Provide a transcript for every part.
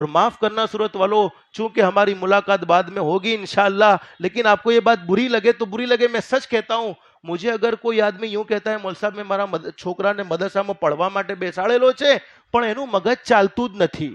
اور معاف کرنا صورت والوں، چونکہ ہماری ملاقات بعد میں ہوگی انشاءاللہ، لیکن آپ کو یہ بات بری لگے تو بری لگے، میں سچ کہتا ہوں، مجھے اگر کوئی آدمی یوں کہتا ہے مول صاحب میں મારા છોકરાને મદરસામાં પઢવા માટે બેસાડેલો છે પણ એનું મગજ ચાલતું જ નથી,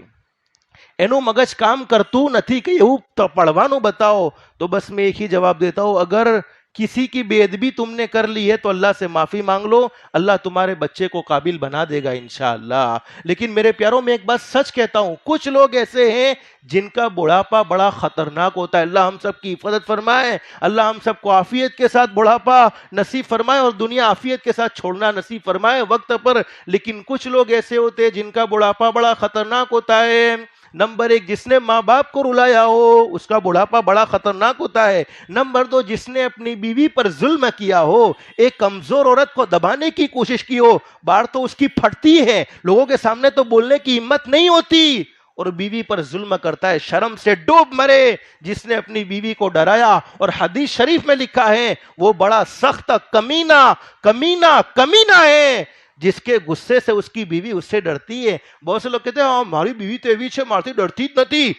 એનું મગજ કામ કરતું નથી કે એવું પढ़વાનું बताओ, तो बस मैं एक ही जवाब देता हूँ, अगर किसी की बेअदबी तुमने कर ली है तो अल्लाह से माफी मांग लो, अल्लाह तुम्हारे बच्चे को काबिल बना देगा इंशाअल्लाह। लेकिन मेरे प्यारों में एक बात सच कहता हूं, कुछ लोग ऐसे हैं जिनका बुढ़ापा बड़ा खतरनाक होता है। अल्लाह हम सब की हिफाजत फरमाए, अल्लाह हम सबको आफियत के साथ बुढ़ापा नसीब फरमाए और दुनिया आफियत के साथ छोड़ना नसीब फरमाए वक्त पर। लेकिन कुछ लोग ऐसे होते हैं जिनका बुढ़ापा बड़ा खतरनाक होता है। नंबर 1, जिसने माँ बाप को रुलाया हो उसका बुढ़ापा बड़ा खतरनाक होता है। नंबर 2, जिसने अपनी बीवी पर जुल्म किया हो, एक कमजोर औरत को दबाने की कोशिश की हो, बाहर तो उसकी फटती है, लोगों के सामने तो बोलने की हिम्मत नहीं होती, और बीवी पर जुल्म करता है, शर्म से डूब मरे जिसने अपनी बीवी को डराया। और हदीस शरीफ में लिखा है वो बड़ा सख्त कमीना कमीना कमीना है जिसके गुस्से से उसकी बीवी उससे डरती है। बहुत से लोग कहते हैं મારી बीवी तो એવી છે, મારાથી डरती જ નથી,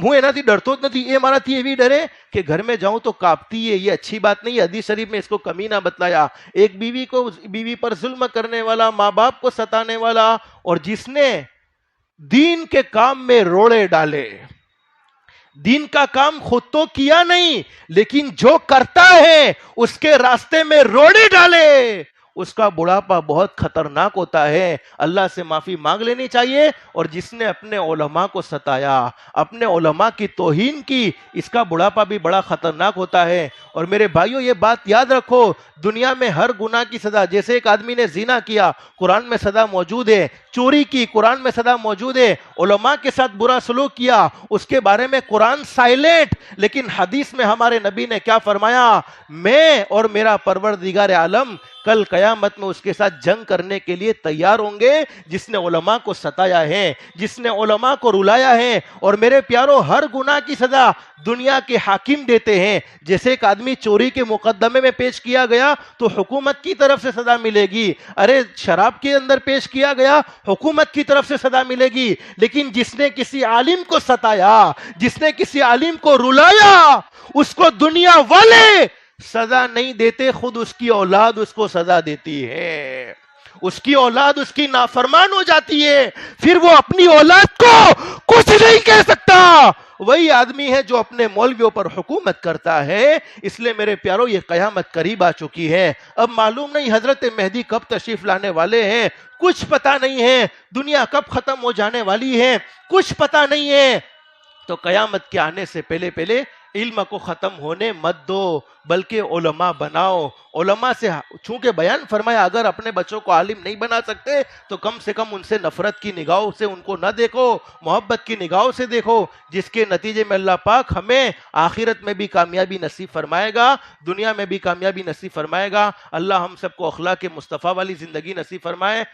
હું એનાથી डरतो જ નથી, એ મારાથી એવી डरे कि घर में जाऊं तो कांपती है, ये अच्छी बात नहीं है। हदीस शरीफ में इसको कमीना बतलाया। एक बीवी पर जुल्म करने वाला, माँ बाप को सताने वाला, और जिसने दीन के काम में रोड़े डाले, दीन का काम खुद तो किया नहीं लेकिन जो करता है उसके रास्ते में रोड़े डाले, उसका बुढ़ापा बहुत खतरनाक होता है। अल्लाह से माफी मांग लेनी चाहिए। और जिसने अपने उलमा को सताया, अपने उलमा की तौहीन की, इसका बुढ़ापा भी बड़ा खतरनाक होता है। और मेरे भाइयों ये बात याद रखो, दुनिया में हर गुनाह की सजा, जैसे एक आदमी ने जिना किया कुरान में सजा मौजूद है, चोरी की कुरान में सजा मौजूद है, उलमा के साथ बुरा सलूक किया उसके बारे में कुरान साइलेंट, लेकिन हदीस में हमारे नबी ने क्या फरमाया, मैं और मेरा परवरदिगार आलम कल कयामत में उसके साथ जंग करने के लिए तैयार होंगे जिसने उलमा को सताया है, जिसने उलमा को रुलाया है। और मेरे प्यारों, हर गुनाह की सजा दुनिया के हाकिम देते हैं। जैसे एक आदमी चोरी के मुकदमे में पेश किया गया तो हुकूमत की तरफ से सजा मिलेगी, अरे शराब के अंदर पेश किया गया हुकूमत की तरफ से सजा मिलेगी। लेकिन जिसने किसी आलिम को सताया, जिसने किसी आलिम को रुलाया, उसको दुनिया वाले सजा नहीं देते, खुद उसकी औलाद उसको सजा देती है। उसकी औलाद उसकी नाफरमान हो जाती है, फिर वो अपनी औलाद को कुछ नहीं कह सकता। वही आदमी है जो अपने मौलवियों पर हुकूमत करता है। इसलिए मेरे प्यारों, ये कयामत करीब आ चुकी है। अब मालूम नहीं हजरत मेहदी कब तशरीफ लाने वाले हैं, कुछ पता नहीं है। दुनिया कब खत्म हो जाने वाली है, कुछ पता नहीं है। तो कयामत के आने से पहले पहले इल्म को खत्म होने मत दो, बल्कि उलमा बनाओ। उलमा से चूंकि बयान फरमाया, अगर अपने बच्चों को आलिम नहीं बना सकते तो कम से कम उनसे नफरत की निगाहों से उनको न देखो, मोहब्बत की निगाहों से देखो, जिसके नतीजे में अल्लाह पाक हमें आखिरत में भी कामयाबी नसीब फरमाएगा, दुनिया में भी कामयाबी नसीब फरमाएगा। अल्लाह हम सबको अखलाक मुस्तफ़ा वाली जिंदगी नसीब फरमाए।